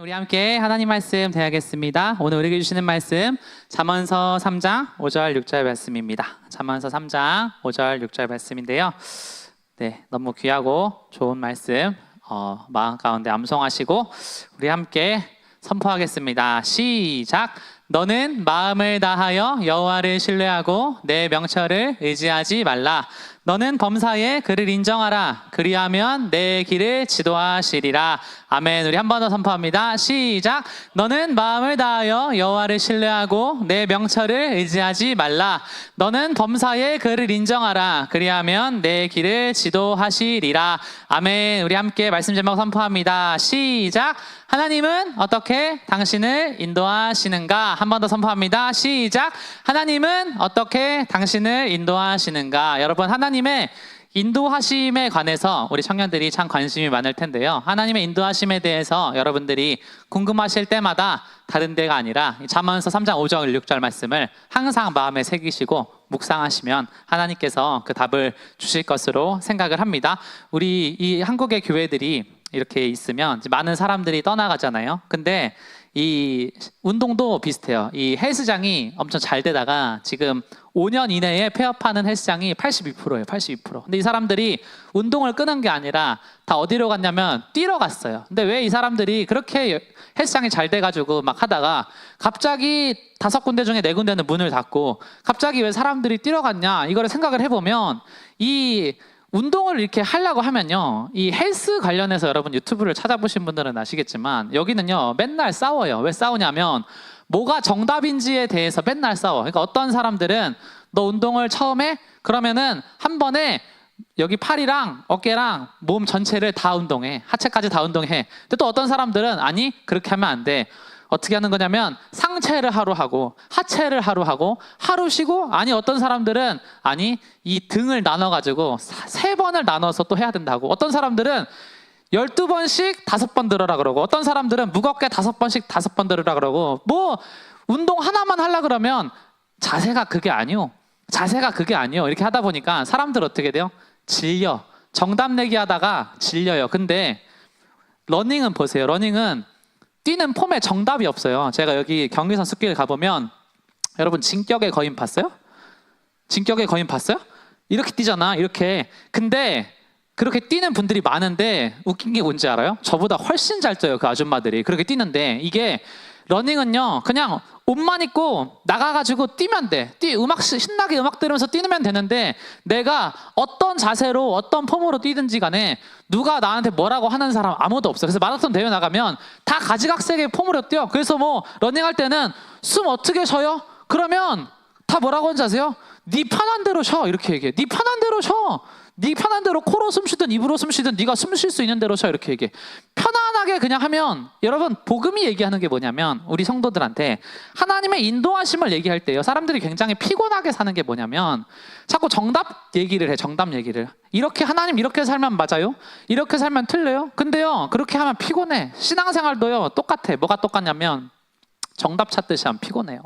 우리 함께 하나님 말씀 대하겠습니다. 오늘 우리에게 주시는 말씀 잠언서 3장 5절 6절 말씀입니다. 잠언서 3장 5절 6절 말씀인데요. 너무 귀하고 좋은 말씀 마음 가운데 암송하시고 우리 함께 선포하겠습니다. 시작! 너는 마음을 다하여 여호와를 신뢰하고 내 명철을 의지하지 말라. 너는 범사에 그를 인정하라. 그리하면 내 길을 지도하시리라. 아멘. 우리 한 번 더 선포합니다. 시작! 너는 마음을 다하여 여호와를 신뢰하고 내 명철을 의지하지 말라. 너는 범사에 그를 인정하라. 그리하면 내 길을 지도하시리라. 아멘. 우리 함께 말씀 제목 선포합니다. 시작! 하나님은 어떻게 당신을 인도하시는가? 한 번 더 선포합니다. 시작! 하나님은 어떻게 당신을 인도하시는가? 여러분, 하나님의 인도하심에 관해서 우리 청년들이 참 관심이 많을 텐데요. 하나님의 인도하심에 대해서 여러분들이 궁금하실 때마다 다른 데가 아니라 잠언서 3장 5절 6절 말씀을 항상 마음에 새기시고 묵상하시면 하나님께서 그 답을 주실 것으로 생각을 합니다. 우리 이 한국의 교회들이 이렇게 있으면 많은 사람들이 떠나가잖아요. 근데 이 운동도 비슷해요. 이 헬스장이 엄청 잘 되다가 지금 5년 이내에 폐업하는 헬스장이 82%예요. 82%. 근데 이 사람들이 운동을 끄는 게 아니라 다 어디로 갔냐면 뛰러 갔어요. 근데 왜 이 사람들이 그렇게 헬스장이 잘 돼가지고 막 하다가 갑자기 5군데 중에 4군데는 문을 닫고 갑자기 왜 사람들이 뛰러 갔냐 이거를 생각을 해보면 이 운동을 이렇게 하려고 하면요, 이 헬스 관련해서 여러분 유튜브를 찾아보신 분들은 아시겠지만 여기는요 맨날 싸워요. 왜 싸우냐면 뭐가 정답인지에 대해서 맨날 싸워. 그러니까 어떤 사람들은 너 운동을 처음 해? 그러면은 한 번에 여기 팔이랑 어깨랑 몸 전체를 다 운동해. 하체까지 다 운동해. 근데 또 어떤 사람들은 아니 그렇게 하면 안 돼. 어떻게 하는 거냐면 상체를 하루 하고 하체를 하루 하고 하루 쉬고, 아니 어떤 사람들은 아니 이 등을 나눠가지고 3번을 나눠서 또 해야 된다고. 어떤 사람들은 12번씩 5번 들어라 그러고, 어떤 사람들은 무겁게 5번씩 5번 들으라 그러고, 뭐 운동 하나만 하려 그러면 자세가 그게 아니오. 이렇게 하다 보니까 사람들 어떻게 돼요? 질려. 정답 내기 하다가 질려요. 근데 러닝은 보세요. 러닝은 뛰는 폼에 정답이 없어요. 제가 여기 경기선수길 가보면 여러분 진격의 거인 봤어요? 진격의 거인 봤어요? 이렇게 뛰잖아. 이렇게. 근데 그렇게 뛰는 분들이 많은데 웃긴 게 뭔지 알아요? 저보다 훨씬 잘 뛰어요. 그 아줌마들이 그렇게 뛰는데, 이게 러닝은요 그냥 옷만 입고 나가가지고 뛰면 돼. 신나게 음악 들으면서 뛰면 되는데, 내가 어떤 자세로 어떤 폼으로 뛰든지 간에 누가 나한테 뭐라고 하는 사람 아무도 없어. 그래서 마라톤 대회 나가면 다 가지각색의 폼으로 뛰어. 그래서 뭐 러닝할 때는 숨 어떻게 쉬어요? 그러면 다 뭐라고 하는지 아세요? 네 편한 대로 쉬어. 이렇게 얘기해. 네 편한 대로 쉬어. 네 편한 대로 코로 숨 쉬든 입으로 숨 쉬든 네가 숨 쉴 수 있는 대로 쉬어. 이렇게 얘기해. 편안하게 그냥 하면, 여러분 복음이 얘기하는 게 뭐냐면, 우리 성도들한테 하나님의 인도하심을 얘기할 때요, 사람들이 굉장히 피곤하게 사는 게 뭐냐면 자꾸 정답 얘기를 해. 정답 얘기를. 이렇게 하나님 이렇게 살면 맞아요? 이렇게 살면 틀려요? 근데요 그렇게 하면 피곤해. 신앙생활도요 똑같아. 뭐가 똑같냐면 정답 찾듯이 하면 피곤해요.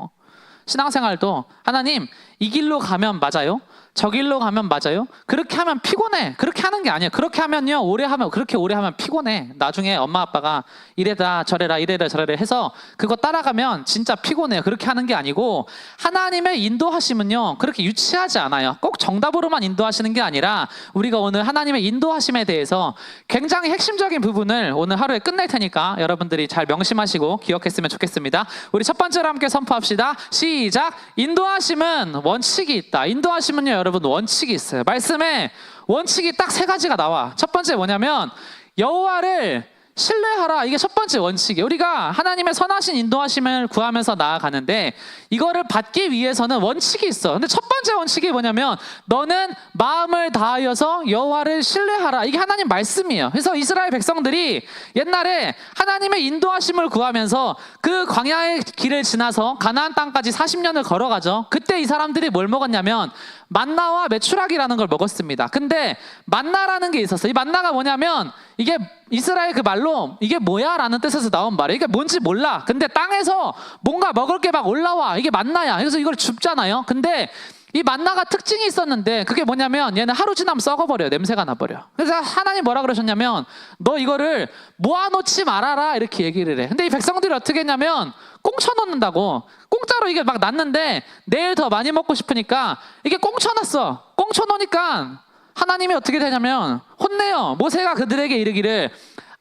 신앙생활도 하나님 이 길로 가면 맞아요? 저 길로 가면 맞아요? 그렇게 하면 피곤해. 그렇게 하는 게 아니에요. 그렇게 하면요 그렇게 오래 하면 피곤해. 나중에 엄마 아빠가 이래라 저래라 이래라 저래라 해서 그거 따라가면 진짜 피곤해요. 그렇게 하는 게 아니고, 하나님의 인도하심은요 그렇게 유치하지 않아요. 꼭 정답으로만 인도하시는 게 아니라, 우리가 오늘 하나님의 인도하심에 대해서 굉장히 핵심적인 부분을 오늘 하루에 끝낼 테니까 여러분들이 잘 명심하시고 기억했으면 좋겠습니다. 우리 첫 번째로 함께 선포합시다. 시작! 인도하심은 원칙이 있다. 인도하심은요 여러분 원칙이 있어요. 말씀에 원칙이 딱 3가지가 나와. 첫 번째 뭐냐면 여호와를 신뢰하라. 이게 첫 번째 원칙이에요. 우리가 하나님의 선하신 인도하심을 구하면서 나아가는데 이거를 받기 위해서는 원칙이 있어. 근데 첫 번째 원칙이 뭐냐면 너는 마음을 다하여서 여호와를 신뢰하라. 이게 하나님 말씀이에요. 그래서 이스라엘 백성들이 옛날에 하나님의 인도하심을 구하면서 그 광야의 길을 지나서 가나안 땅까지 40년을 걸어가죠. 그때 이 사람들이 뭘 먹었냐면 만나와 메추라기라는 걸 먹었습니다. 근데 만나라는 게 있었어요. 이 만나가 뭐냐면 이게 이스라엘 그 말로 이게 뭐야? 라는 뜻에서 나온 말이에요. 이게 뭔지 몰라. 근데 땅에서 뭔가 먹을 게 막 올라와. 이게 만나야. 그래서 이걸 줍잖아요. 근데 이 만나가 특징이 있었는데 그게 뭐냐면 얘는 하루 지나면 썩어버려요. 냄새가 나버려. 그래서 하나님 뭐라 그러셨냐면 너 이거를 모아놓지 말아라 이렇게 얘기를 해. 근데 이 백성들이 어떻게 했냐면 꽁쳐놓는다고. 공짜로 이게 막 났는데 내일 더 많이 먹고 싶으니까 이게 꽁쳐놨어. 꽁쳐놓으니까 하나님이 어떻게 되냐면 혼내요. 모세가 그들에게 이르기를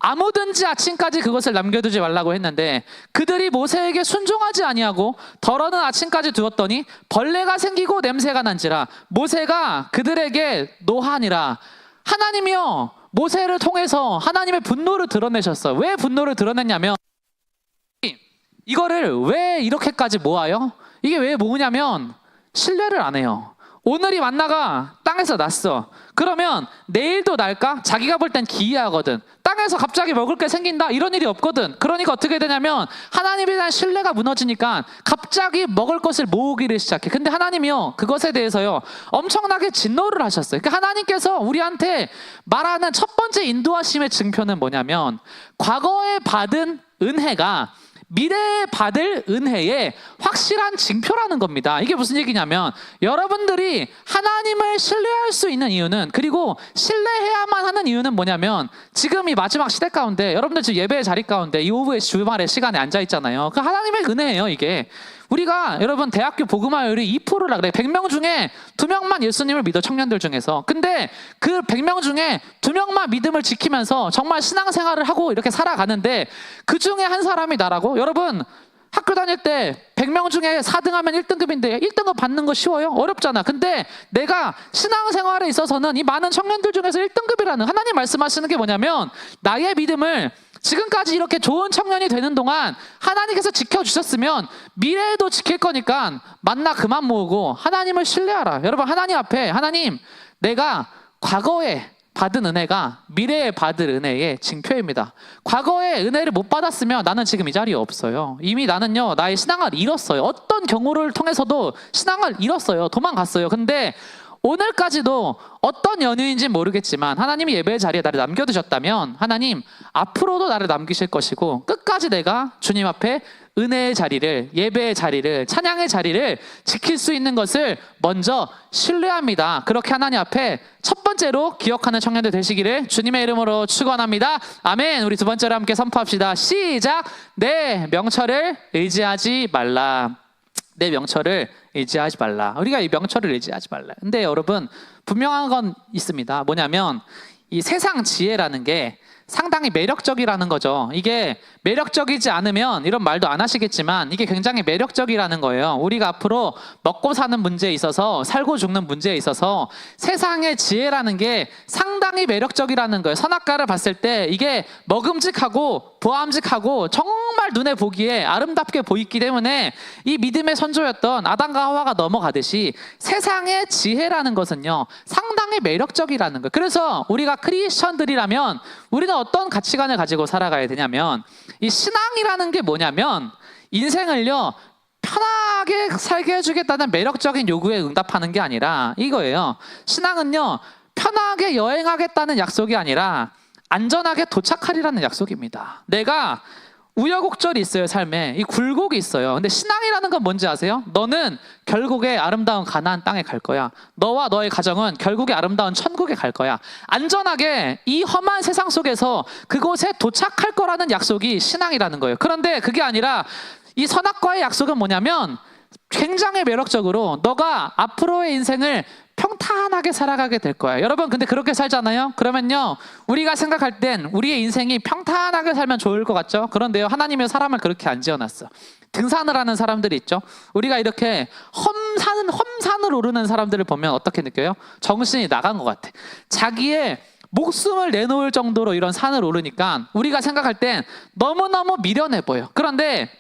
아무든지 아침까지 그것을 남겨두지 말라고 했는데 그들이 모세에게 순종하지 아니하고 덜어는 아침까지 두었더니 벌레가 생기고 냄새가 난지라 모세가 그들에게 노하니라. 하나님이요 모세를 통해서 하나님의 분노를 드러내셨어. 왜 분노를 드러냈냐면 이거를 왜 이렇게까지 모아요? 이게 왜 모으냐면 신뢰를 안 해요. 오늘이 만나가 땅에서 났어. 그러면 내일도 날까? 자기가 볼 땐 기이하거든. 땅에서 갑자기 먹을 게 생긴다? 이런 일이 없거든. 그러니까 어떻게 되냐면 하나님에 대한 신뢰가 무너지니까 갑자기 먹을 것을 모으기를 시작해. 근데 하나님이요 그것에 대해서요 엄청나게 진노를 하셨어요. 그러니까 하나님께서 우리한테 말하는 첫 번째 인도하심의 증표는 뭐냐면 과거에 받은 은혜가 미래에 받을 은혜의 확실한 징표라는 겁니다. 이게 무슨 얘기냐면 여러분들이 하나님을 신뢰할 수 있는 이유는, 그리고 신뢰해야만 하는 이유는 뭐냐면 지금 이 마지막 시대 가운데 여러분들 지금 예배의 자리 가운데 이 오후의 주말의 시간에 앉아 있잖아요. 그 하나님의 은혜예요. 이게 우리가 여러분 대학교 복음화율이 2%라 그래. 100명 중에 2명만 예수님을 믿어, 청년들 중에서. 근데 그 100명 중에 2명만 믿음을 지키면서 정말 신앙생활을 하고 이렇게 살아가는데 그 중에 한 사람이 나라고? 여러분 학교 다닐 때 100명 중에 4등하면 1등급인데 1등급 받는 거 쉬워요? 어렵잖아. 근데 내가 신앙생활에 있어서는 이 많은 청년들 중에서 1등급이라는 하나님 말씀하시는 게 뭐냐면 나의 믿음을 지금까지 이렇게 좋은 청년이 되는 동안 하나님께서 지켜주셨으면 미래에도 지킬 거니까 만나 그만 모으고 하나님을 신뢰하라. 여러분 하나님 앞에 하나님 내가 과거에 받은 은혜가 미래에 받을 은혜의 징표입니다. 과거에 은혜를 못 받았으면 나는 지금 이 자리에 없어요. 이미 나는요 나의 신앙을 잃었어요. 어떤 경우를 통해서도 신앙을 잃었어요. 도망갔어요. 근데 오늘까지도 어떤 연유인지 모르겠지만 하나님이 예배의 자리에 나를 남겨두셨다면 하나님 앞으로도 나를 남기실 것이고 끝까지 내가 주님 앞에 은혜의 자리를, 예배의 자리를, 찬양의 자리를 지킬 수 있는 것을 먼저 신뢰합니다. 그렇게 하나님 앞에 첫 번째로 기억하는 청년들 되시기를 주님의 이름으로 축원합니다. 아멘. 우리 두 번째로 함께 선포합시다. 시작. 내 명철을 의지하지 말라. 내 명철을 의지하지 말라. 우리가 이 명철을 의지하지 말라. 근데 여러분 분명한 건 있습니다. 뭐냐면 이 세상 지혜라는 게 상당히 매력적이라는 거죠. 이게 매력적이지 않으면 이런 말도 안 하시겠지만 이게 굉장히 매력적이라는 거예요. 우리가 앞으로 먹고 사는 문제에 있어서, 살고 죽는 문제에 있어서 세상의 지혜라는 게 상당히 매력적이라는 거예요. 선악과를 봤을 때 이게 먹음직하고 보암직하고 정말 눈에 보기에 아름답게 보이기 때문에 이 믿음의 선조였던 아담과 하와가 넘어가듯이 세상의 지혜라는 것은요 상당히 매력적이라는 거예요. 그래서 우리가 크리스천들이라면 우리는 어떤 가치관을 가지고 살아가야 되냐면 이 신앙이라는 게 뭐냐면 인생을요 편하게 살게 해주겠다는 매력적인 요구에 응답하는 게 아니라 이거예요. 신앙은요 편하게 여행하겠다는 약속이 아니라 안전하게 도착하리라는 약속입니다. 내가 우여곡절이 있어요. 삶에 이 굴곡이 있어요. 근데 신앙이라는 건 뭔지 아세요? 너는 결국에 아름다운 가나안 땅에 갈 거야. 너와 너의 가정은 결국에 아름다운 천국에 갈 거야. 안전하게 이 험한 세상 속에서 그곳에 도착할 거라는 약속이 신앙이라는 거예요. 그런데 그게 아니라 이 선악과의 약속은 뭐냐면 굉장히 매력적으로 너가 앞으로의 인생을 평탄하게 살아가게 될 거야. 여러분 근데 그렇게 살잖아요. 그러면요 우리가 생각할 땐 우리의 인생이 평탄하게 살면 좋을 것 같죠. 그런데요 하나님은 사람을 그렇게 안 지어놨어. 등산을 하는 사람들이 있죠. 우리가 이렇게 험산을 오르는 사람들을 보면 어떻게 느껴요? 정신이 나간 것 같아. 자기의 목숨을 내놓을 정도로 이런 산을 오르니까 우리가 생각할 땐 너무너무 미련해 보여. 그런데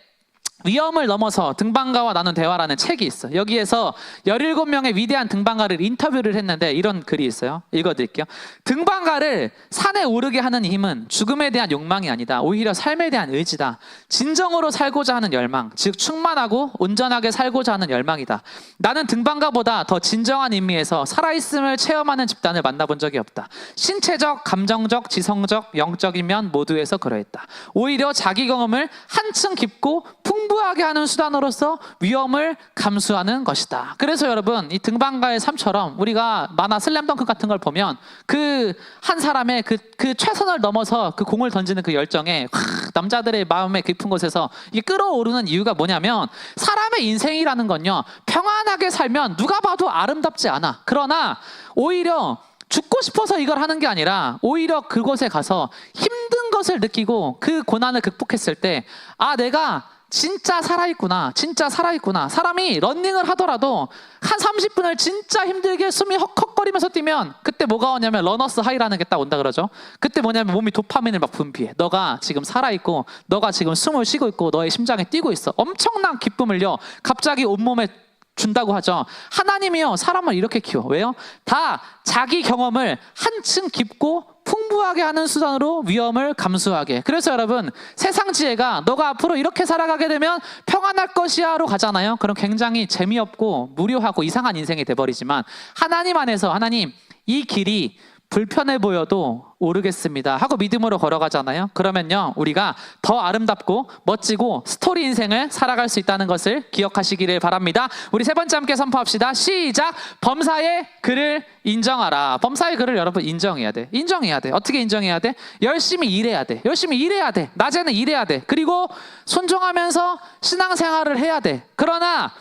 위험을 넘어서 등반가와 나눈 대화라는 책이 있어. 여기에서 17명의 위대한 등반가를 인터뷰를 했는데 이런 글이 있어요. 읽어드릴게요. 등반가를 산에 오르게 하는 힘은 죽음에 대한 욕망이 아니다. 오히려 삶에 대한 의지다. 진정으로 살고자 하는 열망, 즉 충만하고 온전하게 살고자 하는 열망이다. 나는 등반가보다 더 진정한 의미에서 살아있음을 체험하는 집단을 만나본 적이 없다. 신체적, 감정적, 지성적, 영적인 면 모두에서 그러했다. 오히려 자기 경험을 한층 깊고 풍부한 풍부하게 하는 수단으로서 위험을 감수하는 것이다. 그래서 여러분, 이 등반가의 삶처럼 우리가 만화 슬램덩크 같은 걸 보면 그 한 사람의 그 최선을 넘어서 그 공을 던지는 그 열정에 남자들의 마음의 깊은 곳에서 이게 끌어오르는 이유가 뭐냐면, 사람의 인생이라는 건요, 평안하게 살면 누가 봐도 아름답지 않아. 그러나 오히려 죽고 싶어서 이걸 하는 게 아니라 오히려 그곳에 가서 힘든 것을 느끼고 그 고난을 극복했을 때, 아, 내가 진짜 살아있구나, 진짜 살아있구나. 사람이 러닝을 하더라도 한 30분을 진짜 힘들게 숨이 헉헉거리면서 뛰면 그때 뭐가 오냐면 러너스 하이라는 게 딱 온다 그러죠. 그때 뭐냐면 몸이 도파민을 막 분비해. 너가 지금 살아있고 너가 지금 숨을 쉬고 있고 너의 심장이 뛰고 있어. 엄청난 기쁨을요 갑자기 온몸에 준다고 하죠. 하나님이요 사람을 이렇게 키워. 왜요? 다 자기 경험을 한층 깊고 풍부하게 하는 수단으로 위험을 감수하게. 그래서 여러분, 세상 지혜가 너가 앞으로 이렇게 살아가게 되면 평안할 것이야로 가잖아요. 그럼 굉장히 재미없고 무료하고 이상한 인생이 돼버리지만, 하나님 안에서 하나님, 이 길이 불편해 보여도 오르겠습니다 하고 믿음으로 걸어가잖아요. 그러면요 우리가 더 아름답고 멋지고 스토리 인생을 살아갈 수 있다는 것을 기억하시기를 바랍니다. 우리 세 번째 함께 선포합시다. 시작. 범사의 그를 인정하라. 범사의 그를 여러분 인정해야 돼. 인정해야 돼. 어떻게 인정해야 돼? 열심히 일해야 돼. 열심히 일해야 돼. 낮에는 일해야 돼. 그리고 순종하면서 신앙생활을 해야 돼. 그러나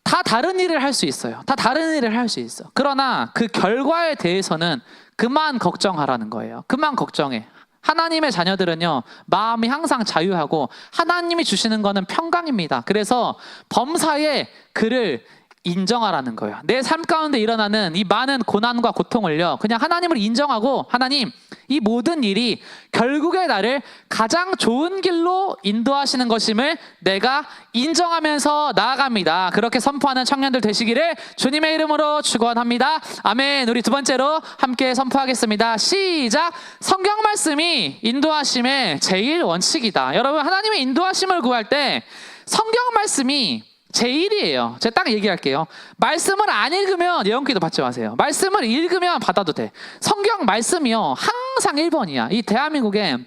다 다른 일을 할 수 있어요. 다 다른 일을 할 수 있어. 그러나 그 결과에 대해서는 그만 걱정하라는 거예요. 그만 걱정해. 하나님의 자녀들은요 마음이 항상 자유하고 하나님이 주시는 거는 평강입니다. 그래서 범사에 그를 인정하라는 거예요. 내 삶 가운데 일어나는 이 많은 고난과 고통을요 그냥 하나님을 인정하고, 하나님, 이 모든 일이 결국에 나를 가장 좋은 길로 인도하시는 것임을 내가 인정하면서 나아갑니다. 그렇게 선포하는 청년들 되시기를 주님의 이름으로 축원합니다. 아멘. 우리 두 번째로 함께 선포하겠습니다. 시작. 성경 말씀이 인도하심의 제일 원칙이다. 여러분, 하나님의 인도하심을 구할 때 성경 말씀이 제일이에요. 제가 딱 얘기할게요. 말씀을 안 읽으면 예언기도 받지 마세요. 말씀을 읽으면 받아도 돼. 성경 말씀이요 항상 1번이야. 이 대한민국에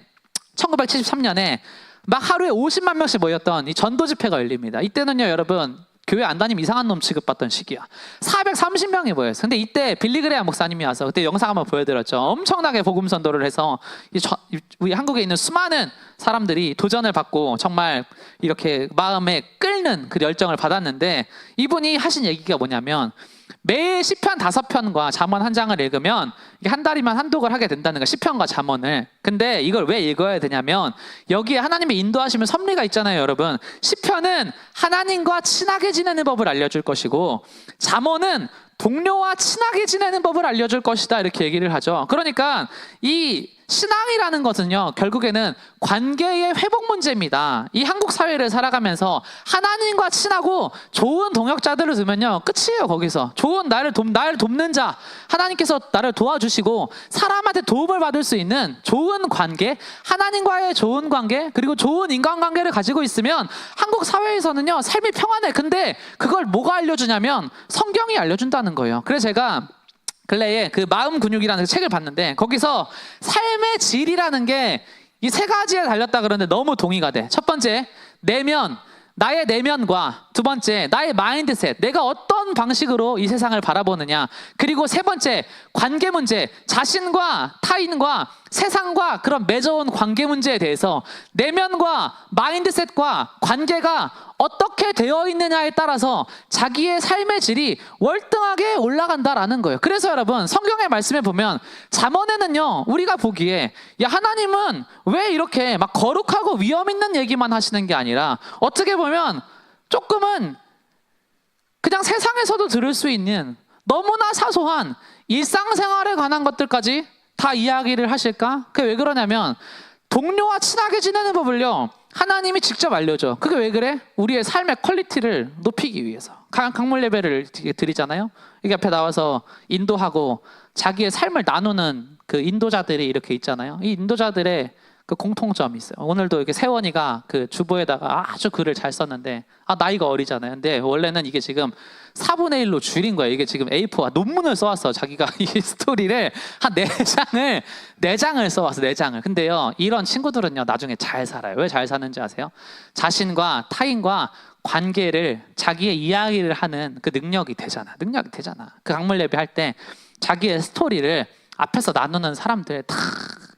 1973년에 막 하루에 50만 명씩 모였던 이 전도 집회가 열립니다. 이때는요 여러분, 교회 안 다니면 이상한 놈 취급받던 시기야. 430명이 모였어요. 근데 이때 빌리그레암 목사님이 와서 그때 영상 한번 보여드렸죠. 엄청나게 복음 전도를 해서 우리 한국에 있는 수많은 사람들이 도전을 받고 정말 이렇게 마음에 끓는 그 열정을 받았는데, 이분이 하신 얘기가 뭐냐면, 매일 시편 5편과 잠언 1장을 읽으면 이게 한 달이면 한독을 하게 된다는 거야. 시편과 잠언을. 근데 이걸 왜 읽어야 되냐면, 여기에 하나님의 인도하시면 섭리가 있잖아요 여러분. 시편은 하나님과 친하게 지내는 법을 알려줄 것이고, 잠언은 동료와 친하게 지내는 법을 알려줄 것이다, 이렇게 얘기를 하죠. 그러니까 이 신앙이라는 것은요 결국에는 관계의 회복 문제입니다. 이 한국 사회를 살아가면서 하나님과 친하고 좋은 동역자들을 두면요 끝이에요. 거기서 좋은 나를 돕는 자, 하나님께서 나를 도와주시고 사람한테 도움을 받을 수 있는 좋은 관계, 하나님과의 좋은 관계, 그리고 좋은 인간관계를 가지고 있으면 한국 사회에서는요 삶이 평안해. 근데 그걸 뭐가 알려주냐면 성경이 알려준다는 거예요. 그래서 제가 근래에 그 마음 근육이라는 그 책을 봤는데, 거기서 삶의 질이라는 게 이 3가지에 달렸다 그러는데 너무 동의가 돼. 첫 번째, 내면, 나의 내면과, 두 번째, 나의 마인드셋, 내가 어떤 방식으로 이 세상을 바라보느냐, 그리고 세 번째, 관계 문제, 자신과 타인과 세상과 그런 맺어온 관계 문제에 대해서 내면과 마인드셋과 관계가 어떻게 되어 있느냐에 따라서 자기의 삶의 질이 월등하게 올라간다라는 거예요. 그래서 여러분, 성경의 말씀에 보면 잠언에는요 우리가 보기에 야 하나님은 왜 이렇게 막 거룩하고 위험 있는 얘기만 하시는 게 아니라 어떻게 보면 조금은 그냥 세상에서도 들을 수 있는 너무나 사소한 일상생활에 관한 것들까지 다 이야기를 하실까? 그게 왜 그러냐면, 동료와 친하게 지내는 법을요 하나님이 직접 알려줘. 그게 왜 그래? 우리의 삶의 퀄리티를 높이기 위해서. 강물 예배를 드리잖아요. 여기 앞에 나와서 인도하고 자기의 삶을 나누는 그 인도자들이 이렇게 있잖아요. 이 인도자들의 그 공통점이 있어요. 오늘도 이렇게 세원이가 그 주보에다가 아주 글을 잘 썼는데 나이가 어리잖아요. 근데 원래는 이게 지금 4분의 1로 줄인 거예요. 이게 지금 A4 논문을 써왔어. 자기가 이 스토리를 한 4장을 써왔어. 4장을. 근데요, 이런 친구들은요 나중에 잘 살아요. 왜 잘 사는지 아세요? 자신과 타인과 관계를, 자기의 이야기를 하는 그 능력이 되잖아. 그 강물 예배 할 때 자기의 스토리를 앞에서 나누는 사람들 다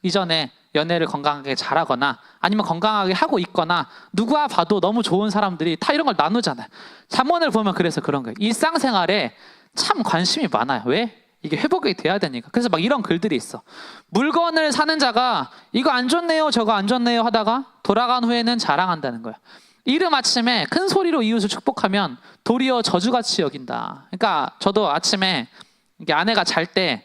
이전에 연애를 건강하게 잘하거나 아니면 건강하게 하고 있거나 누가 봐도 너무 좋은 사람들이 다 이런 걸 나누잖아요. 잠언을 보면 그래서 그런 거예요. 일상생활에 참 관심이 많아요. 왜? 이게 회복이 돼야 되니까. 그래서 막 이런 글들이 있어. 물건을 사는 자가 이거 안 좋네요, 저거 안 좋네요 하다가 돌아간 후에는 자랑한다는 거야. 이른 아침에 큰 소리로 이웃을 축복하면 도리어 저주같이 여긴다. 그러니까 저도 아침에 이게 아내가 잘 때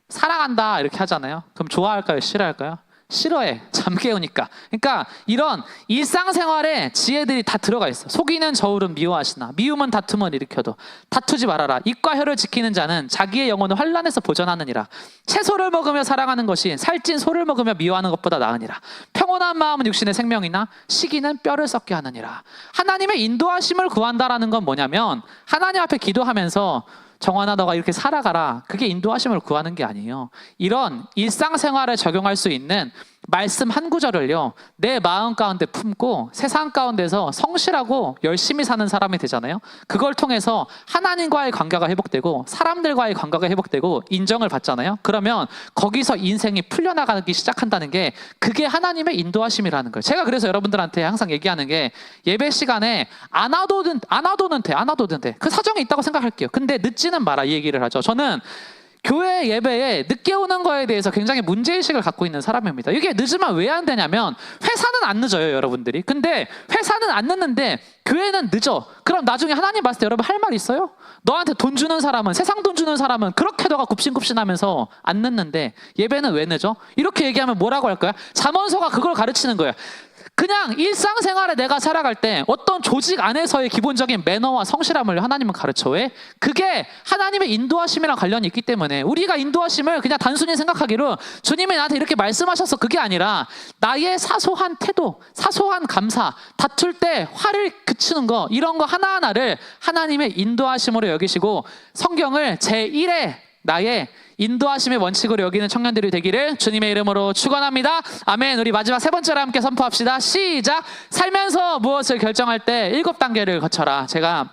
사랑한다 이렇게 하잖아요. 그럼 좋아할까요? 싫어할까요? 싫어해. 잠 깨우니까. 그러니까 이런 일상생활에 지혜들이 다 들어가 있어. 속이는 저울은 미워하시나 미움은 다툼을 일으켜도 다투지 말아라. 입과 혀를 지키는 자는 자기의 영혼을 환난에서 보전하느니라. 채소를 먹으며 사랑하는 것이 살찐 소를 먹으며 미워하는 것보다 나으니라. 평온한 마음은 육신의 생명이나 시기는 뼈를 썩게 하느니라. 하나님의 인도하심을 구한다라는 건 뭐냐면 하나님 앞에 기도하면서 정환아 너가 이렇게 살아가라, 그게 인도하심을 구하는 게 아니에요. 이런 일상생활에 적용할 수 있는 말씀 한 구절을요 내 마음 가운데 품고 세상 가운데서 성실하고 열심히 사는 사람이 되잖아요. 그걸 통해서 하나님과의 관계가 회복되고 사람들과의 관계가 회복되고 인정을 받잖아요. 그러면 거기서 인생이 풀려나가기 시작한다는 게 그게 하나님의 인도하심이라는 거예요. 제가 그래서 여러분들한테 항상 얘기하는 게 예배 시간에 안 와도는 돼. 그 사정이 있다고 생각할게요. 근데 늦지는 마라 이 얘기를 하죠. 저는 교회 예배에 늦게 오는 거에 대해서 굉장히 문제의식을 갖고 있는 사람입니다. 이게 늦으면 왜 안 되냐면 회사는 안 늦어요 여러분들이. 근데 회사는 안 늦는데 교회는 늦어. 그럼 나중에 하나님 봤을 때 여러분 할 말 있어요? 너한테 돈 주는 사람은, 세상 돈 주는 사람은 그렇게 너가 굽신굽신하면서 안 늦는데 예배는 왜 늦어? 이렇게 얘기하면 뭐라고 할까요? 잠언서가 그걸 가르치는 거예요. 그냥 일상생활에 내가 살아갈 때 어떤 조직 안에서의 기본적인 매너와 성실함을 하나님은 가르쳐. 왜? 그게 하나님의 인도하심이랑 관련이 있기 때문에 우리가 인도하심을 그냥 단순히 생각하기로 주님이 나한테 이렇게 말씀하셔서 그게 아니라 나의 사소한 태도, 사소한 감사, 다툴 때 화를 그치는 거, 이런 거 하나하나를 하나님의 인도하심으로 여기시고 성경을 제1의 나의 인도하심의 원칙으로 여기는 청년들이 되기를 주님의 이름으로 축원합니다. 아멘. 우리 마지막 3번째로 함께 선포합시다. 시작. 살면서 무엇을 결정할 때 7단계를 거쳐라. 제가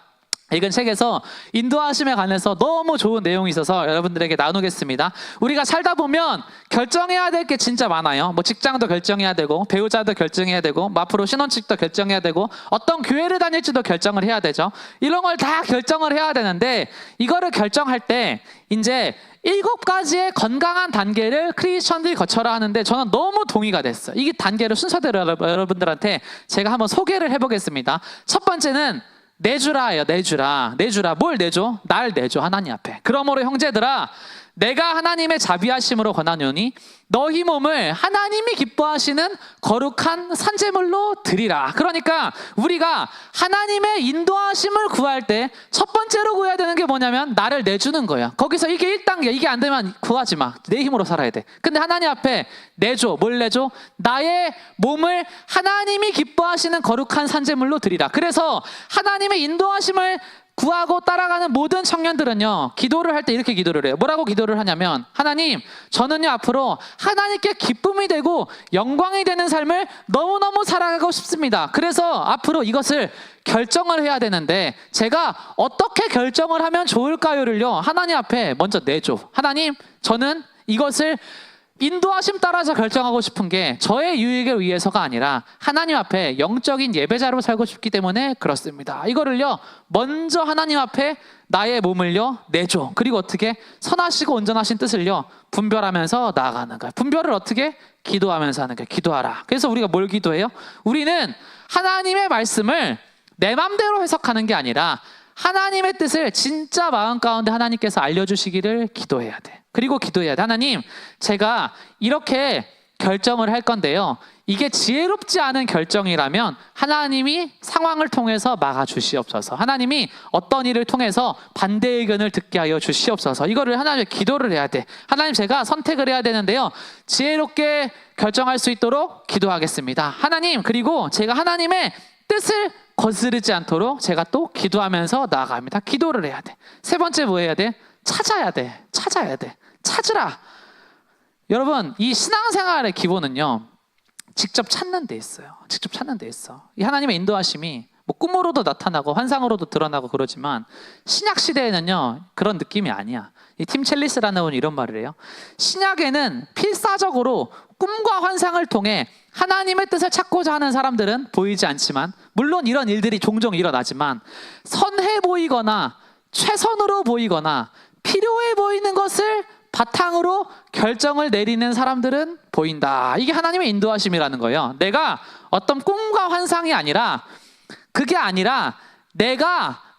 읽은 책에서 인도하심에 관해서 너무 좋은 내용이 있어서 여러분들에게 나누겠습니다. 우리가 살다 보면 결정해야 될 게 진짜 많아요. 뭐 직장도 결정해야 되고 배우자도 결정해야 되고 뭐 앞으로 신혼집도 결정해야 되고 어떤 교회를 다닐지도 결정을 해야 되죠. 이런 걸 다 결정을 해야 되는데 이거를 결정할 때 이제 7가지의 건강한 단계를 크리스천들이 거쳐라 하는데 저는 너무 동의가 됐어요. 이 단계를 순서대로 여러분들한테 제가 한번 소개를 해보겠습니다. 첫 번째는 내주라예요. 내주라. 뭘 내줘? 날 내줘. 하나님 앞에. 그러므로 형제들아 내가 하나님의 자비하심으로 권하노니 너희 몸을 하나님이 기뻐하시는 거룩한 산제물로 드리라. 그러니까 우리가 하나님의 인도하심을 구할 때 첫 번째로 구해야 되는 게 뭐냐면 나를 내주는 거야. 거기서 이게 1단계. 이게 안 되면 구하지 마. 내 힘으로 살아야 돼. 근데 하나님 앞에 내줘. 뭘 내줘? 나의 몸을 하나님이 기뻐하시는 거룩한 산제물로 드리라. 그래서 하나님의 인도하심을 구하고 따라가는 모든 청년들은요 기도를 할 때 이렇게 기도를 해요. 뭐라고 기도를 하냐면 하나님 저는요 앞으로 하나님께 기쁨이 되고 영광이 되는 삶을 너무너무 살아가고 싶습니다. 그래서 앞으로 이것을 결정을 해야 되는데 제가 어떻게 결정을 하면 좋을까요를요 하나님 앞에 먼저 내줘. 하나님 저는 이것을 인도하심 따라서 결정하고 싶은 게 저의 유익을 위해서가 아니라 하나님 앞에 영적인 예배자로 살고 싶기 때문에 그렇습니다. 이거를요 먼저 하나님 앞에 나의 몸을요 내줘. 그리고 어떻게? 선하시고 온전하신 뜻을요 분별하면서 나아가는 거야. 분별을 어떻게? 기도하면서 하는 거야. 기도하라. 그래서 우리가 뭘 기도해요? 우리는 하나님의 말씀을 내 맘대로 해석하는 게 아니라 하나님의 뜻을 진짜 마음 가운데 하나님께서 알려주시기를 기도해야 돼. 그리고 기도해야 돼. 하나님 제가 이렇게 결정을 할 건데요. 이게 지혜롭지 않은 결정이라면 하나님이 상황을 통해서 막아주시옵소서. 하나님이 어떤 일을 통해서 반대 의견을 듣게 하여 주시옵소서. 이거를 하나님의 기도를 해야 돼. 하나님, 제가 선택을 해야 되는데요. 지혜롭게 결정할 수 있도록 기도하겠습니다. 하나님, 그리고 제가 하나님의 뜻을 거스르지 않도록 제가 또 기도하면서 나아갑니다. 기도를 해야 돼. 세 번째 뭐 해야 돼? 찾아야 돼. 찾아야 돼. 찾으라. 여러분, 이 신앙생활의 기본은요, 직접 찾는 데 있어요. 직접 찾는 데 있어. 이 하나님의 인도하심이 뭐 꿈으로도 나타나고 환상으로도 드러나고 그러지만 신약 시대에는요, 그런 느낌이 아니야. 이 팀 첼리스라는 분이 이런 말을 해요. 신약에는 필사적으로 꿈과 환상을 통해 하나님의 뜻을 찾고자 하는 사람들은 보이지 않지만, 물론 이런 일들이 종종 일어나지만, 선해 보이거나 최선으로 보이거나 필요해 보이는 것을 바탕으로 결정을 내리는 사람들은 보인다. 이게 하나님의 인도하심이라는 거예요. 내가 어떤 꿈과 환상이 아니라, 그게 아니라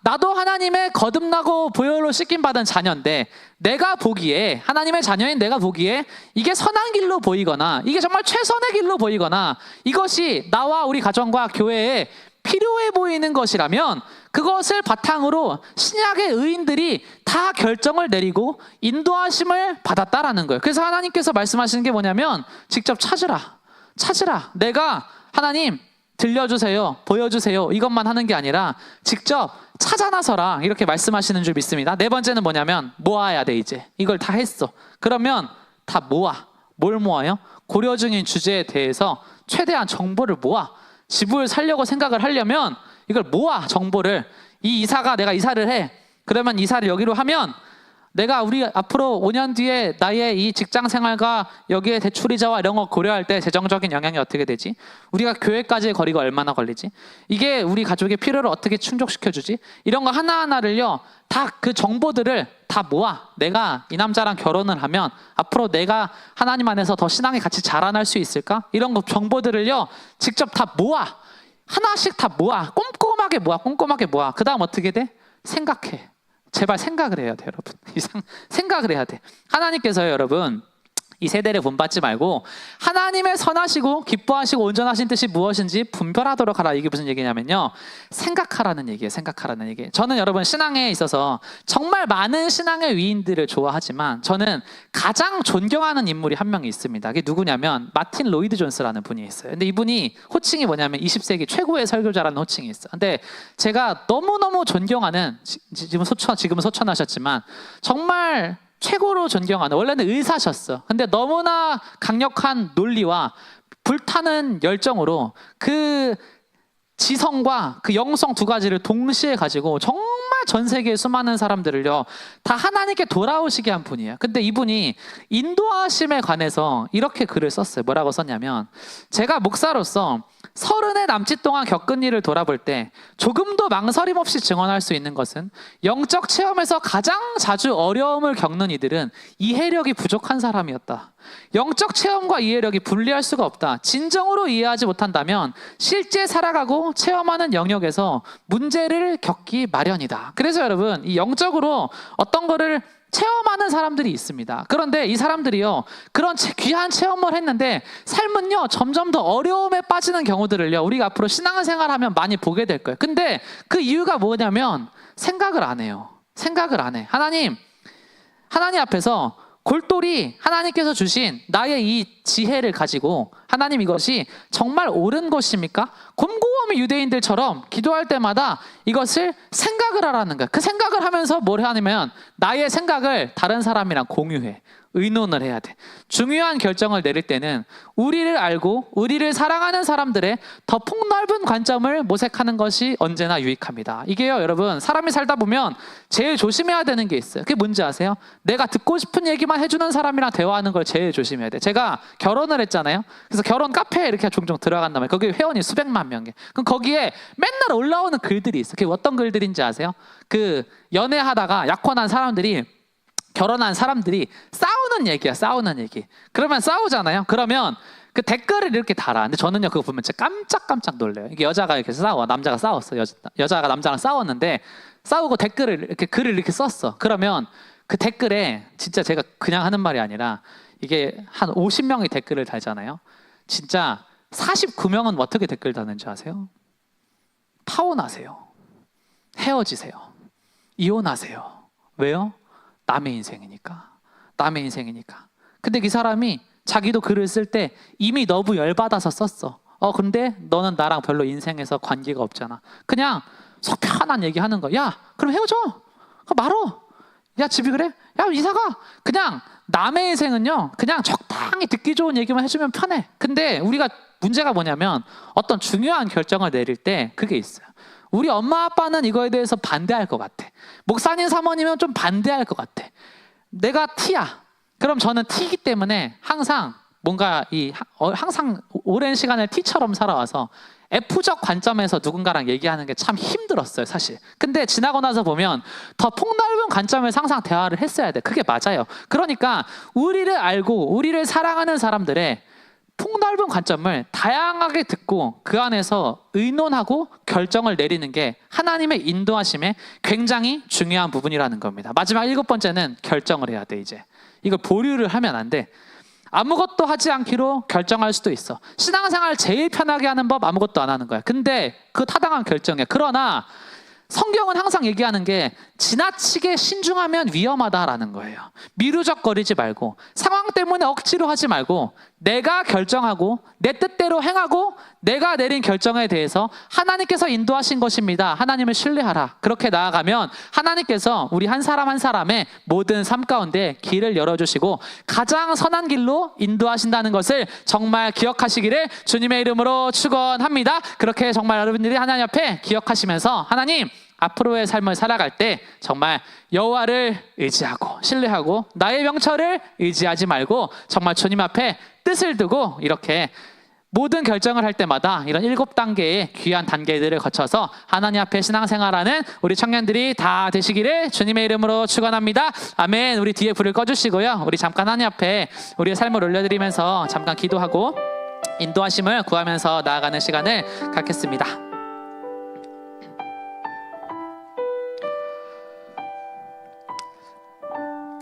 나도 하나님의 거듭나고 보혈로 씻김받은 자녀인데, 내가 보기에, 하나님의 자녀인 내가 보기에 이게 선한 길로 보이거나 이게 정말 최선의 길로 보이거나 이것이 나와 우리 가정과 교회에 필요해 보이는 것이라면 그것을 바탕으로 신약의 의인들이 다 결정을 내리고 인도하심을 받았다라는 거예요. 그래서 하나님께서 말씀하시는 게 뭐냐면, 직접 찾으라. 내가 하나님 들려주세요, 보여주세요, 이것만 하는 게 아니라 직접 찾아 나서라, 이렇게 말씀하시는 줄 믿습니다. 네 번째는 뭐냐면, 모아야 돼. 이제 이걸 다 했어. 그러면 다 모아. 뭘 모아요? 고려 중인 주제에 대해서 최대한 정보를 모아. 집을 살려고 생각을 하려면 이걸 모아, 정보를. 내가 이사를 해. 그러면 이사를 여기로 하면 우리 앞으로 5년 뒤에 나의 이 직장 생활과 여기에 대출이자와 이런 거 고려할 때 재정적인 영향이 어떻게 되지? 우리가 교회까지의 거리가 얼마나 걸리지? 이게 우리 가족의 필요를 어떻게 충족시켜주지? 이런 거 하나하나를요, 다 그 정보들을 다 모아. 내가 이 남자랑 결혼을 하면 앞으로 내가 하나님 안에서 더 신앙이 같이 자라날 수 있을까? 이런 거 정보들을요, 직접 다 모아. 하나씩 다 모아. 꼼꼼하게 모아. 그 다음 어떻게 돼? 생각해. 제발 생각을 해야 돼, 여러분. 생각을 해야 돼. 하나님께서요, 여러분, 이 세대를 본받지 말고 하나님의 선하시고 기뻐하시고 온전하신 뜻이 무엇인지 분별하도록 하라. 이게 무슨 얘기냐면요, 생각하라는 얘기예요. 저는 여러분, 신앙에 있어서 정말 많은 신앙의 위인들을 좋아하지만 저는 가장 존경하는 인물이 한 명이 있습니다. 그게 누구냐면 마틴 로이드 존스라는 분이 있어요. 근데 이분이 호칭이 뭐냐면 20세기 최고의 설교자라는 호칭이 있어요. 근데 제가 너무너무 존경하는, 지금은 소천하셨지만 정말 최고로 존경하는, 원래는 의사셨어. 근데 너무나 강력한 논리와 불타는 열정으로 그 지성과 그 영성 두 가지를 동시에 가지고 정말 전 세계의 수많은 사람들을요, 다 하나님께 돌아오시게 한 분이에요. 근데 이분이 인도하심에 관해서 이렇게 글을 썼어요. 뭐라고 썼냐면, 제가 목사로서 30의 남짓 동안 겪은 일을 돌아볼 때 조금도 망설임 없이 증언할 수 있는 것은, 영적 체험에서 가장 자주 어려움을 겪는 이들은 이해력이 부족한 사람이었다. 영적 체험과 이해력이 분리할 수가 없다. 진정으로 이해하지 못한다면 실제 살아가고 체험하는 영역에서 문제를 겪기 마련이다. 그래서 여러분, 이 영적으로 어떤 거를 체험하는 사람들이 있습니다. 그런데 이 사람들이요, 그런 귀한 체험을 했는데 삶은요, 점점 더 어려움에 빠지는 경우들을요, 우리가 앞으로 신앙생활하면 많이 보게 될 거예요. 근데 그 이유가 뭐냐면 생각을 안 해요. 하나님 앞에서 골똘히 하나님께서 주신 나의 이 지혜를 가지고, 하나님, 이것이 정말 옳은 것입니까? 곰곰이 유대인들처럼 기도할 때마다 이것을 생각을 하라는 거야. 그 생각을 하면서 뭘 하냐면 나의 생각을 다른 사람이랑 공유해. 의논을 해야 돼. 중요한 결정을 내릴 때는 우리를 알고 우리를 사랑하는 사람들의 더 폭넓은 관점을 모색하는 것이 언제나 유익합니다. 이게요, 여러분, 사람이 살다 보면 제일 조심해야 되는 게 있어요. 그게 뭔지 아세요? 내가 듣고 싶은 얘기만 해주는 사람이랑 대화하는 걸 제일 조심해야 돼. 제가 결혼을 했잖아요. 그래서 결혼 카페에 이렇게 종종 들어간단 말이에요. 거기 회원이 수백만 명이. 그럼 거기에 맨날 올라오는 글들이 있어요. 그게 어떤 글들인지 아세요? 그 연애하다가 약혼한 사람들이, 결혼한 사람들이 싸우는 얘기. 그러면 싸우잖아요. 그러면 그 댓글을 이렇게 달아. 근데 저는요, 그거 보면 진짜 깜짝 놀래요. 이게 여자가 이렇게 남자가 싸웠어. 여자가 남자랑 싸웠는데, 싸우고 글을 이렇게 썼어. 그러면 그 댓글에 진짜 제가 그냥 하는 말이 아니라, 이게 한 50명이 댓글을 달잖아요. 진짜 49명은 어떻게 댓글 다는지 아세요? 파혼하세요. 헤어지세요. 이혼하세요. 왜요? 남의 인생이니까. 남의 인생이니까. 근데 그 사람이 자기도 글을 쓸 때 이미 너무 열받아서 썼어. 근데 너는 나랑 별로 인생에서 관계가 없잖아. 그냥 속 편한 얘기 하는 거야. 야, 그럼 헤어져. 말어. 야, 집이 그래? 야, 이사가. 그냥 남의 인생은요, 그냥 적당히 듣기 좋은 얘기만 해주면 편해. 근데 우리가 문제가 뭐냐면 어떤 중요한 결정을 내릴 때 그게 있어요. 우리 엄마 아빠는 이거에 대해서 반대할 것 같아. 목사님 사모님은 좀 반대할 것 같아. 내가 T야. 그럼 저는 T이기 때문에 항상 뭔가 항상 오랜 시간을 T처럼 살아와서 F적 관점에서 누군가랑 얘기하는 게 참 힘들었어요, 사실. 근데 지나고 나서 보면 더 폭넓은 관점에서 항상 대화를 했어야 돼. 그게 맞아요. 그러니까 우리를 알고 우리를 사랑하는 사람들의 폭넓은 관점을 다양하게 듣고 그 안에서 의논하고 결정을 내리는 게 하나님의 인도하심에 굉장히 중요한 부분이라는 겁니다. 마지막 7번째는 결정을 해야 돼. 이제 이걸 보류를 하면 안 돼. 아무것도 하지 않기로 결정할 수도 있어. 신앙생활 제일 편하게 하는 법 아무것도 안 하는 거야. 근데 그 타당한 결정이야. 그러나 성경은 항상 얘기하는 게 지나치게 신중하면 위험하다라는 거예요. 미루적거리지 말고 상황 때문에 억지로 하지 말고 내가 결정하고 내 뜻대로 행하고 내가 내린 결정에 대해서 하나님께서 인도하신 것입니다. 하나님을 신뢰하라. 그렇게 나아가면 하나님께서 우리 한 사람 한 사람의 모든 삶 가운데 길을 열어주시고 가장 선한 길로 인도하신다는 것을 정말 기억하시기를 주님의 이름으로 축원합니다. 그렇게 정말 여러분들이 하나님 앞에 기억하시면서 하나님 앞으로의 삶을 살아갈 때 정말 여호와를 의지하고 신뢰하고 나의 명철을 의지하지 말고 정말 주님 앞에 뜻을 두고 이렇게 모든 결정을 할 때마다 이런 7단계의 귀한 단계들을 거쳐서 하나님 앞에 신앙생활하는 우리 청년들이 다 되시기를 주님의 이름으로 축원합니다. 아멘. 우리 뒤에 불을 꺼주시고요. 우리 잠깐 하나님 앞에 우리의 삶을 올려드리면서 잠깐 기도하고 인도하심을 구하면서 나아가는 시간을 갖겠습니다.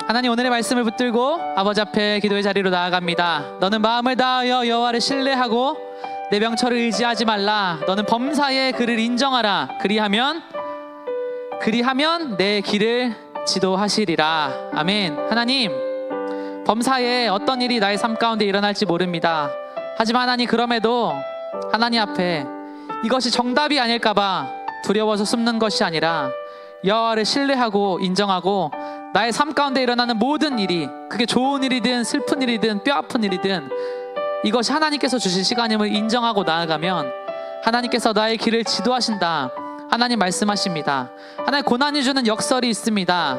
하나님, 오늘의 말씀을 붙들고 아버지 앞에 기도의 자리로 나아갑니다. 너는 마음을 다하여 여호와를 신뢰하고 내 명철을 의지하지 말라. 너는 범사의 그를 인정하라. 그리하면 내 길을 지도하시리라. 아멘. 하나님, 범사에 어떤 일이 나의 삶 가운데 일어날지 모릅니다. 하지만 하나님, 그럼에도 하나님 앞에 이것이 정답이 아닐까 봐 두려워서 숨는 것이 아니라 여호와를 신뢰하고 인정하고 나의 삶 가운데 일어나는 모든 일이, 그게 좋은 일이든 슬픈 일이든 뼈아픈 일이든 이것이 하나님께서 주신 시간임을 인정하고 나아가면 하나님께서 나의 길을 지도하신다. 하나님 말씀하십니다. 하나님, 고난이 주는 역설이 있습니다.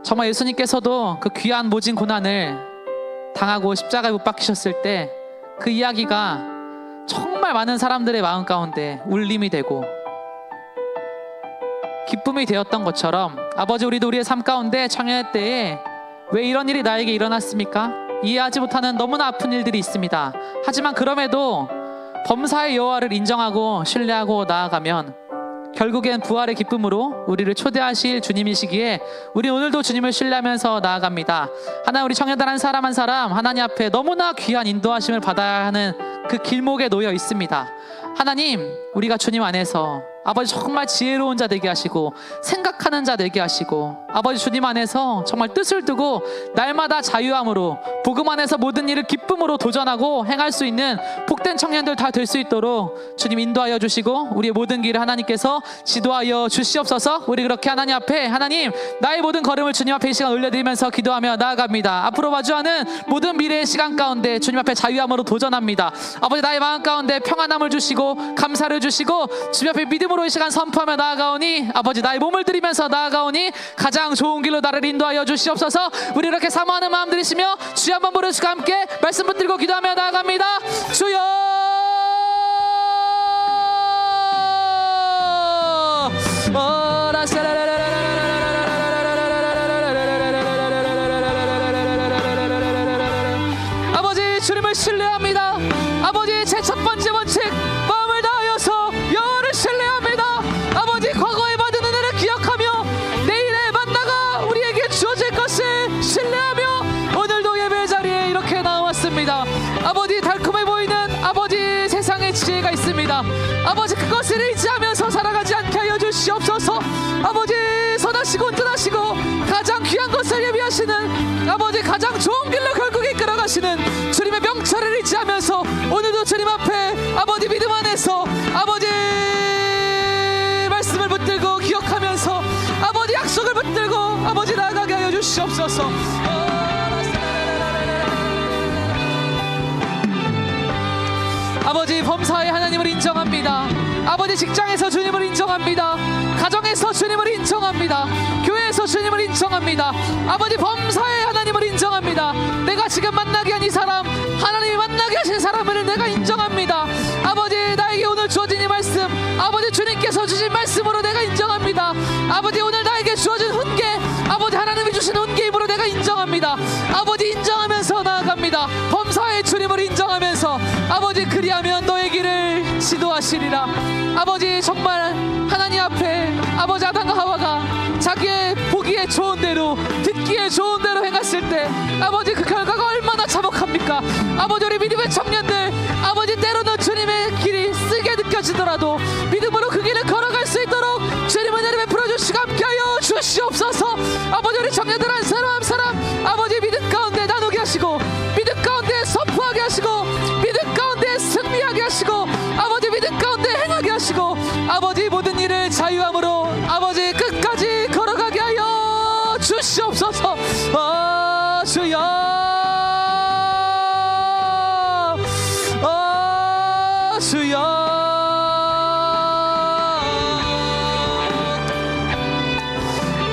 정말 예수님께서도 그 귀한 모진 고난을 당하고 십자가에 못 박히셨을 때 그 이야기가 정말 많은 사람들의 마음 가운데 울림이 되고 기쁨이 되었던 것처럼 아버지, 우리도 우리의 삶 가운데 청년의 때에 왜 이런 일이 나에게 일어났습니까? 이해하지 못하는 너무나 아픈 일들이 있습니다. 하지만 그럼에도 범사의 여호와를 인정하고 신뢰하고 나아가면 결국엔 부활의 기쁨으로 우리를 초대하실 주님이시기에 우리 오늘도 주님을 신뢰하면서 나아갑니다. 하나님, 우리 청년들 한 사람 한 사람 하나님 앞에 너무나 귀한 인도하심을 받아야 하는 그 길목에 놓여 있습니다. 하나님, 우리가 주님 안에서 아버지 정말 지혜로운 자 되게 하시고 생각하는 자 되게 하시고 아버지 주님 안에서 정말 뜻을 두고 날마다 자유함으로 복음 안에서 모든 일을 기쁨으로 도전하고 행할 수 있는 복된 청년들 다 될 수 있도록 주님 인도하여 주시고 우리의 모든 길을 하나님께서 지도하여 주시옵소서. 우리 그렇게 하나님 앞에, 하나님, 나의 모든 걸음을 주님 앞에 이 시간 올려드리면서 기도하며 나아갑니다. 앞으로 마주하는 모든 미래의 시간 가운데 주님 앞에 자유함으로 도전합니다. 아버지, 나의 마음 가운데 평안함을 주시고 감사를 주시고 주님 앞에 믿음으로 이 시간 선포하며 나아가오니 아버지, 나의 몸을 드리면서 나아가오니 가장 좋은 길로 나를 인도하여 주시옵소서. 우리 이렇게 사모하는 마음 들이시며 주여 한번 부르시고 함께 말씀 붙들고 기도하며 나아갑니다. 주여, 아버지, 주님을 신뢰합니다. 아버지, 제 첫 번째 원칙, 마음을 다하여서 여호와를 신뢰합니다. 아버지, 과거에 받은 은혜를 기억하며 내일의 만나가 우리에게 주어질 것을 신뢰하며 오늘도 한계가 있습니다. 아버지 그것을 의지하면서 살아가지 않게 하여 주시옵소서. 아버지 선하시고 온전하시고 가장 귀한 것을 예비하시는 아버지 가장 좋은 길로 결국 이끌어가시는 주님의 명철을 의지하면서 오늘도 주님 앞에 아버지 믿음 안에서 아버지 말씀을 붙들고 기억하면서 아버지 약속을 붙들고 아버지 나아가게 하여 주시옵소서. 아버지 범사의 하나님을 인정합니다. 아버지 직장에서 주님을 인정합니다. 가정에서 주님을 인정합니다. 교회에서 주님을 인정합니다. 아버지 범사의 하나님을 인정합니다. 내가 지금 만나게 한 이 사람 하나님이 만나게 하신 사람을 내가 인정합니다. 아버지 나에게 오늘 주어진 이 말씀 아버지 주님께서 주신 말씀으로 내가 인정합니다. 아버지 오늘 나에게 주어진 훈계 아버지 하나님이 주신 훈계임으로 내가 인정합니다. 아버지 인정하면서 나아갑니다. 범사의 주님을 인정하면서 아버지 그리하면 너의 길을 지도하시리라. 아버지 정말 하나님 앞에 아버지 아담과 하와가 자기의 보기에 좋은 대로 듣기에 좋은 대로 행했을 때 아버지 그 결과가 얼마나 참혹합니까? 아버지 우리 믿음의 청년들 아버지 때로는 주님의 길이 쓰게 느껴지더라도 믿음으로 그 길을 걸어갈 수 있도록 주님의 은혜를 베풀어 주시고 함께하여 주시옵소서. 아버지 우리 청년들 한 사람 한 사람 아버지 믿음 가운데 나누게 하시고 믿음 가운데 선포하게 하시고 믿음 가운데 승리하게 하시고 아버지 믿음 가운데 행하게 하시고 아버지 모든 일을 자유함으로 아버지 끝까지 걸어가게 하여 주시옵소서. 주여 주여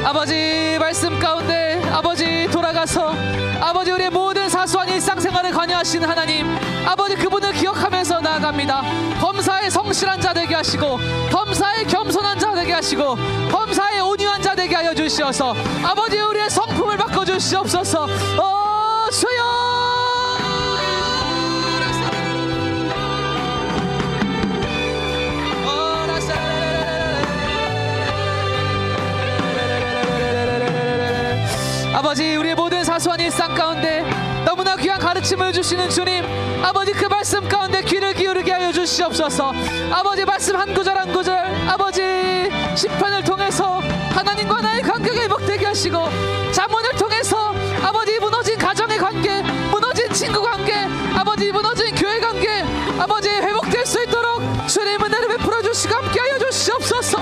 아버지 말씀 가운데 아버지 돌아가서 아버지 우리의 모든 사소한 일상생활에 관여하시는 하나님 아버지 그분을 기억하면서 나아갑니다. 범사에 성실한 자 되게 하시고 범사에 겸손한 자 되게 하시고 범사에 온유한 자 되게 하여 주시어서 아버지 우리의 성품을 바꿔주시옵소서. 주여 아버지 우리의 모든 사소한 일상 가운데 너무나 귀한 가르침을 주시는 주님 아버지 그 말씀 가운데 귀를 기울이게 하여 주시옵소서. 아버지 말씀 한 구절 한 구절 아버지 시편을 통해서 하나님과 나의 관계가 회복되게 하시고 잠언을 통해서 아버지 무너진 가정의 관계 무너진 친구 관계 아버지 무너진 교회 관계 아버지 회복될 수 있도록 주님 은혜를 베풀어 주시고 함께 하여 주시옵소서.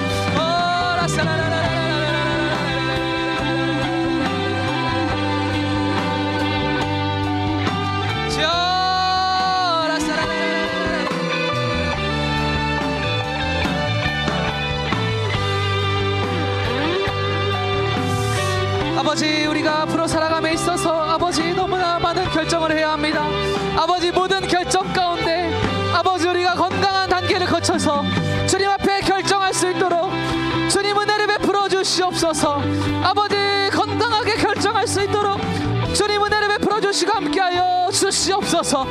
아버지 우리가 앞으로 살아감에 있어서 아버지 너무나 많은 결정을 해야 합니다. 아버지 모든 결정 가운데 아버지 우리가 건강한 단계를 거쳐서 주님 앞에 결정할 수 있도록 주님 은혜를 베풀어 주시옵소서. 아버지 건강하게 결정할 수 있도록 주님 은혜를 베풀어 주시고 함께하여 주시옵소서.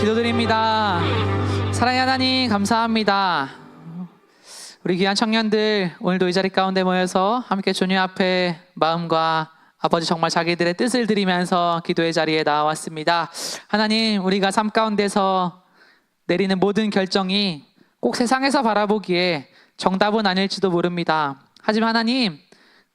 기도드립니다. 사랑의 하나님 감사합니다. 우리 귀한 청년들 오늘도 이 자리 가운데 모여서 함께 주님 앞에 마음과 아버지 정말 자기들의 뜻을 드리면서 기도의 자리에 나왔습니다. 하나님 우리가 삶 가운데서 내리는 모든 결정이 꼭 세상에서 바라보기에 정답은 아닐지도 모릅니다. 하지만 하나님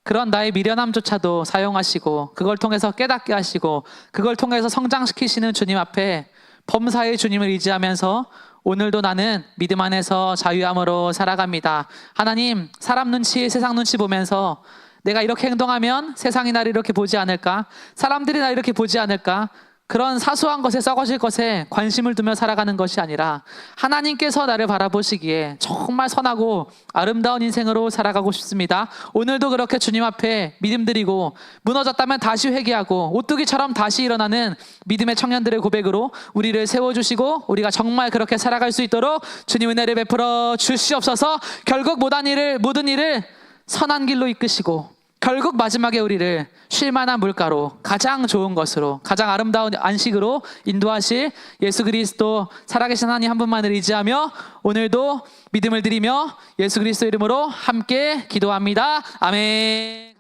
그런 나의 미련함조차도 사용하시고 그걸 통해서 깨닫게 하시고 그걸 통해서 성장시키시는 주님 앞에 범사의 주님을 의지하면서 오늘도 나는 믿음 안에서 자유함으로 살아갑니다. 하나님 사람 눈치 세상 눈치 보면서 내가 이렇게 행동하면 세상이 나를 이렇게 보지 않을까 사람들이 나를 이렇게 보지 않을까 그런 사소한 것에 썩어질 것에 관심을 두며 살아가는 것이 아니라 하나님께서 나를 바라보시기에 정말 선하고 아름다운 인생으로 살아가고 싶습니다. 오늘도 그렇게 주님 앞에 믿음 드리고 무너졌다면 다시 회개하고 오뚜기처럼 다시 일어나는 믿음의 청년들의 고백으로 우리를 세워주시고 우리가 정말 그렇게 살아갈 수 있도록 주님 은혜를 베풀어 주시옵소서. 결국 모든 일을 선한 길로 이끄시고 결국 마지막에 우리를 쉴만한 물가로 가장 좋은 것으로 가장 아름다운 안식으로 인도하실 예수 그리스도 살아계신 하나님 한 분만을 의지하며 오늘도 믿음을 드리며 예수 그리스도 이름으로 함께 기도합니다. 아멘.